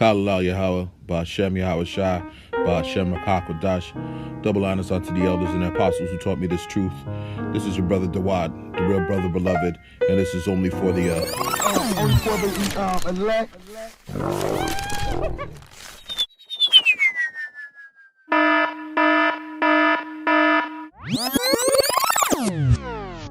Kalala Yahweh, Ba'Shem Yahweh Shai, Ba'Shem Rakakwadash. Double honors unto the elders and the apostles who taught me this truth. This is your brother Dawad, the real brother beloved, and this is only for the elect.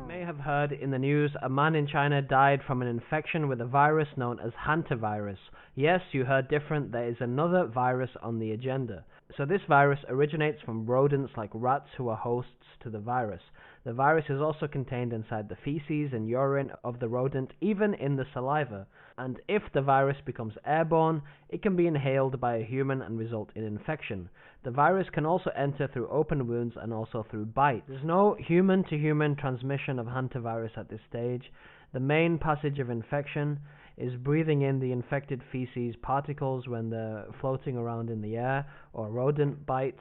May have heard in the news a man in China died from an infection with a virus known as hantavirus. Yes, you heard different. There is another virus on the agenda. So this virus originates from rodents like rats who are hosts to the virus. The virus is also contained inside the feces and urine of the rodent, even in the saliva. And if the virus becomes airborne, it can be inhaled by a human and result in infection. The virus can also enter through open wounds and also through bites. There's no human-to-human transmission of hantavirus at this stage. The main passage of infection is breathing in the infected feces particles when they're floating around in the air, or rodent bites,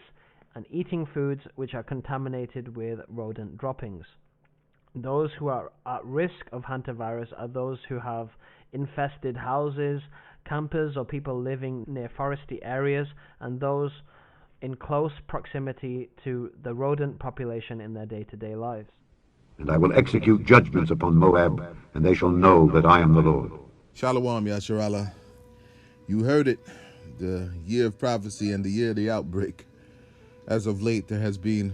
and eating foods which are contaminated with rodent droppings. Those who are at risk of hantavirus are those who have infested houses, campers, or people living near foresty areas, and those in close proximity to the rodent population in their day-to-day lives. And I will execute judgments upon Moab, and they shall know that I am the Lord. Shalom, Yasharallah. You heard it, the year of prophecy and the year of the outbreak. As of late, there has been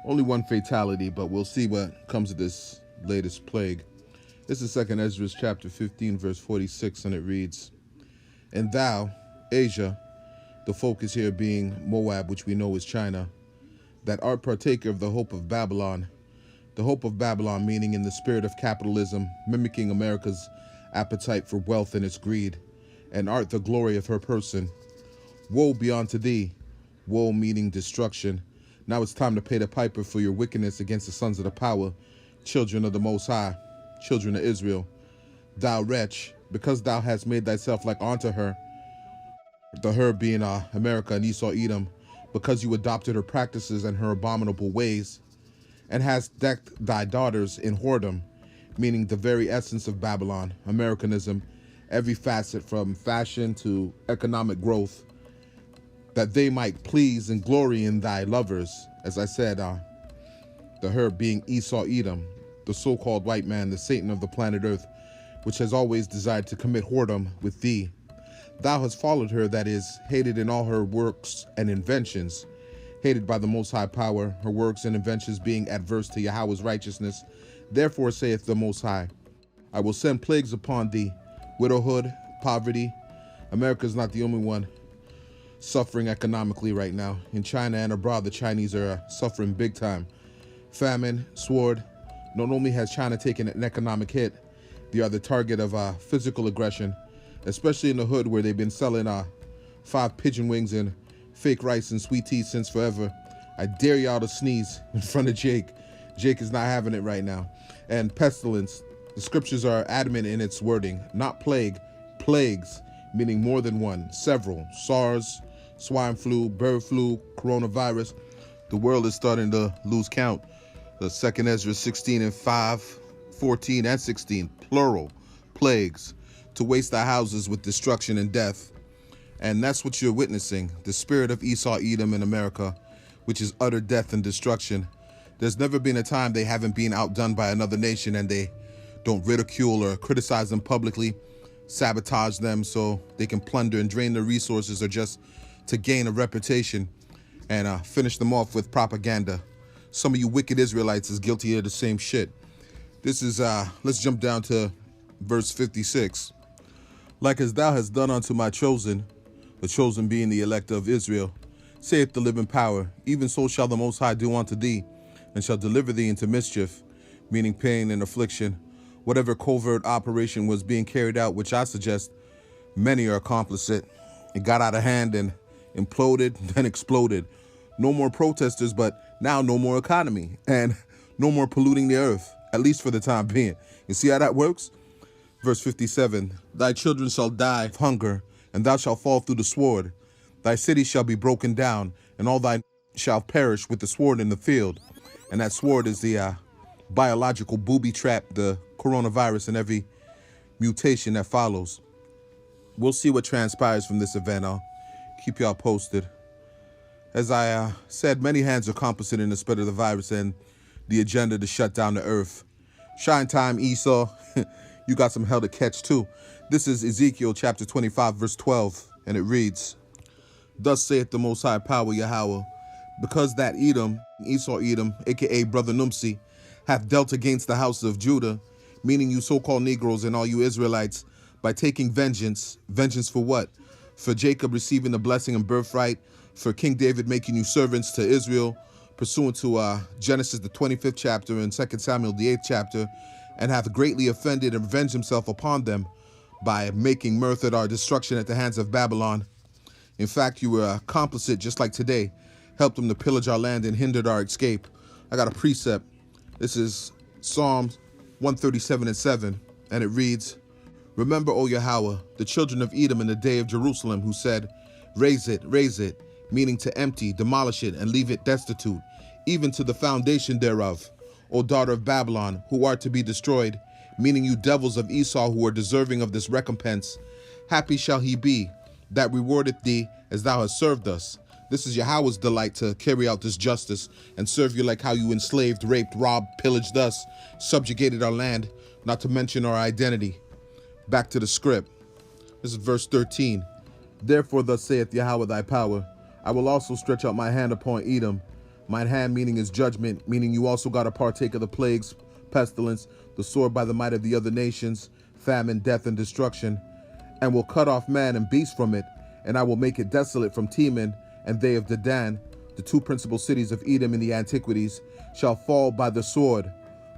only one fatality, but we'll see what comes of this latest plague. This is 2 Ezra chapter 15, verse 46, and it reads, "And thou, Asia," the focus here being Moab, which we know is China, "that art partaker of the hope of Babylon," the hope of Babylon meaning in the spirit of capitalism, mimicking America's appetite for wealth and its greed, "and art the glory of her person. Woe be unto thee," woe meaning destruction. "Now it's time to pay the piper for your wickedness against the sons of the power, children of the Most High, children of Israel. Thou wretch, because thou hast made thyself like unto her," the her being America and Esau Edom, "because you adopted her practices and her abominable ways, and hast decked thy daughters in whoredom," meaning the very essence of Babylon, Americanism, every facet from fashion to economic growth, that they might please and glory in thy lovers. As I said, the her being Esau Edom, the so-called white man, the Satan of the planet Earth, which has always desired to commit whoredom with thee. Thou hast followed her, that is, hated in all her works and inventions, hated by the Most High power, her works and inventions being adverse to Yahweh's righteousness. Therefore saith the Most High, I will send plagues upon thee, widowhood, poverty. America's not the only one suffering economically right now. In China and abroad, the Chinese are suffering big time. Famine, sword. Not only has China taken an economic hit, they are the target of physical aggression, especially in the hood where they've been selling 5 pigeon wings and fake rice and sweet tea since forever. I dare y'all to sneeze in front of Jake. Jake is not having it right now. And pestilence. The scriptures are adamant in its wording. Not plague, plagues, meaning more than one, several. SARS, swine flu, bird flu, coronavirus. The world is starting to lose count. The 2 Ezra 16 and 5, 14 and 16, plural, plagues, to waste thy houses with destruction and death. And that's what you're witnessing, the spirit of Esau Edom in America, which is utter death and destruction. There's never been a time they haven't been outdone by another nation and they don't ridicule or criticize them publicly, sabotage them so they can plunder and drain their resources, or just to gain a reputation and finish them off with propaganda. Some of you wicked Israelites is guilty of the same shit. This is, let's jump down to verse 56. "Like as thou hast done unto my chosen," the chosen being the elect of Israel, "saith the living power, even so shall the Most High do unto thee, and shall deliver thee into mischief," meaning pain and affliction. Whatever covert operation was being carried out, which I suggest many are complicit, it got out of hand and imploded, then exploded. No more protesters, but now no more economy and no more polluting the earth, at least for the time being. You see how that works? Verse 57, "Thy children shall die of hunger, and thou shalt fall through the sword. Thy city shall be broken down, and all thy shall perish with the sword in the field." And that sword is the biological booby trap, the coronavirus and every mutation that follows. we'll see what transpires from this event. I'll keep y'all posted. As I said, many hands are complicit in the spread of the virus and the agenda to shut down the earth. Shine time, Esau. You got some hell to catch too. This is Ezekiel chapter 25, verse 12, and it reads, Thus saith the Most High Power Yahweh, because that Edom, Esau Edom, aka Brother Numsi, hath dealt against the house of Judah, meaning you so-called Negroes and all you Israelites, by taking vengeance. Vengeance for what? For Jacob receiving the blessing and birthright, for King David making you servants to Israel, pursuant to Genesis the 25th chapter and 2 Samuel the 8th chapter, and hath greatly offended and revenged himself upon them by making mirth at our destruction at the hands of Babylon. In fact, you were complicit just like today, helped them to pillage our land and hindered our escape. I got a precept. This is Psalms 137:7, and it reads, Remember, O Yahweh, the children of Edom in the day of Jerusalem, who said, raise it, meaning to empty, demolish it, and leave it destitute, even to the foundation thereof. O daughter of Babylon, who art to be destroyed, meaning you devils of Esau who are deserving of this recompense. Happy shall he be that rewardeth thee as thou hast served us. This is Yahweh's delight to carry out this justice and serve you like how you enslaved, raped, robbed, pillaged us, subjugated our land, not to mention our identity. Back to the script. This is verse 13. Therefore thus saith Yahweh thy power, I will also stretch out my hand upon Edom. Mine hand meaning is judgment, meaning you also got to partake of the plagues, pestilence, the sword by the might of the other nations, famine, death, and destruction, and will cut off man and beast from it, and I will make it desolate from Teman, and they of Dedan, the two principal cities of Edom in the antiquities, shall fall by the sword.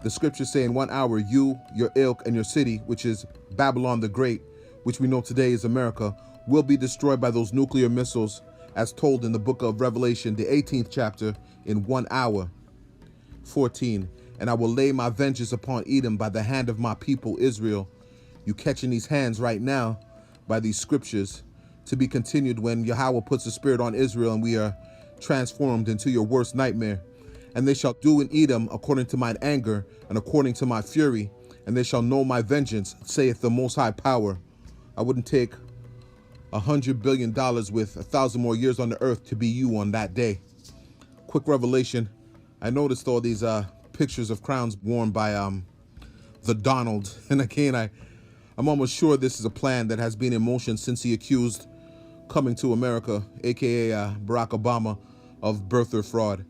The scriptures say in 1 hour, you, your ilk, and your city, which is Babylon the Great, which we know today is America, will be destroyed by those nuclear missiles, as told in the book of Revelation, the 18th chapter, in 1 hour. 14. And I will lay my vengeance upon Edom by the hand of my people Israel. You catching these hands right now by these scriptures, to be continued when Yahweh puts a spirit on Israel and we are transformed into your worst nightmare. And they shall do in Edom according to mine anger and according to my fury, and they shall know my vengeance, saith the Most High Power. I wouldn't take $100 billion with 1,000 more years on the earth to be you on that day. Quick revelation. I noticed all these pictures of crowns worn by the Donald. And again, I'm almost sure this is a plan that has been in motion since he accused coming to America, aka Barack Obama, of birther fraud.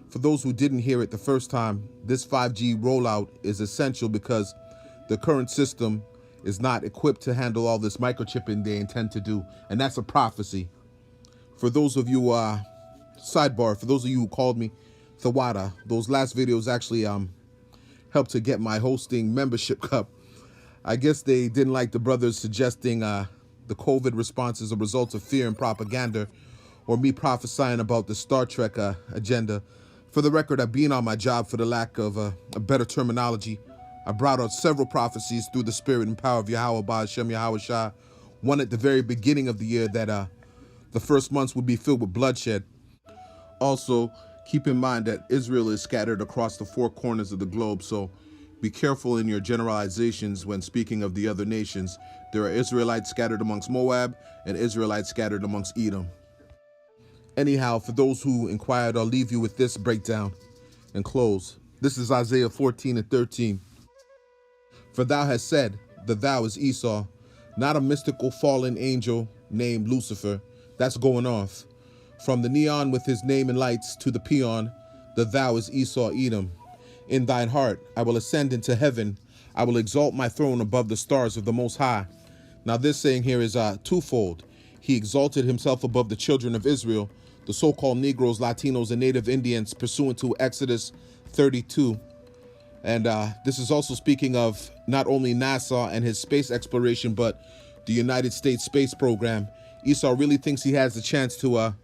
For those who didn't hear it the first time, this 5G rollout is essential because the current system is not equipped to handle all this microchipping they intend to do. And that's a prophecy. For those of you, sidebar, for those of you who called me Thawada, those last videos actually helped to get my hosting membership cup. I guess they didn't like the brothers suggesting the COVID response as a result of fear and propaganda, or me prophesying about the Star Trek agenda. For the record, I've been on my job for the lack of a better terminology. I brought out several prophecies through the spirit and power of Yahweh Ba'Shem Yahweh Shah. One at the very beginning of the year that the first months would be filled with bloodshed. Also, keep in mind that Israel is scattered across the four corners of the globe, so be careful in your generalizations when speaking of the other nations. There are Israelites scattered amongst Moab and Israelites scattered amongst Edom. Anyhow, for those who inquired, I'll leave you with this breakdown and close. This is Isaiah 14:13. For thou hast said that thou is Esau, not a mystical fallen angel named Lucifer. That's going off. From the neon with his name and lights to the peon, that thou is Esau Edom. In thine heart I will ascend into heaven. I will exalt my throne above the stars of the Most High. Now this saying here is twofold. He exalted himself above the children of Israel, the so-called Negroes, Latinos, and Native Indians, pursuant to Exodus 32. And this is also speaking of not only NASA and his space exploration, but the United States space program. Esau really thinks he has the chance to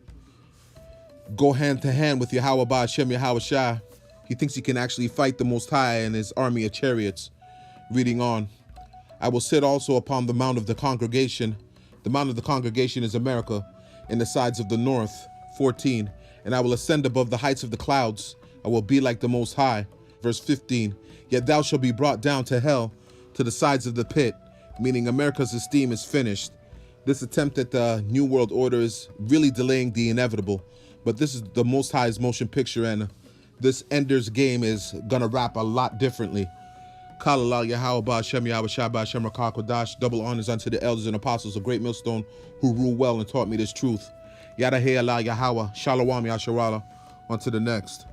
go hand to hand with Yahweh Ba'Shem Yahweh Shah. He thinks he can actually fight the Most High and his army of chariots. Reading on. I will sit also upon the mount of the congregation. The mount of the congregation is America, in the sides of the north. 14. And I will ascend above the heights of the clouds. I will be like the Most High. Verse 15. Yet thou shalt be brought down to hell, to the sides of the pit, meaning America's esteem is finished. This attempt at the New World Order is really delaying the inevitable, but this is the Most High's motion picture, and this Ender's Game is gonna wrap a lot differently. Kalala Yahweh Ba'Shem Yahweh Shai Ba'Shem Rakah Kodash. Double honors unto the elders and apostles of Great Millstone who rule well and taught me this truth. Yada Hey Allah Yahweh. Shalom Yasharala. On to the next.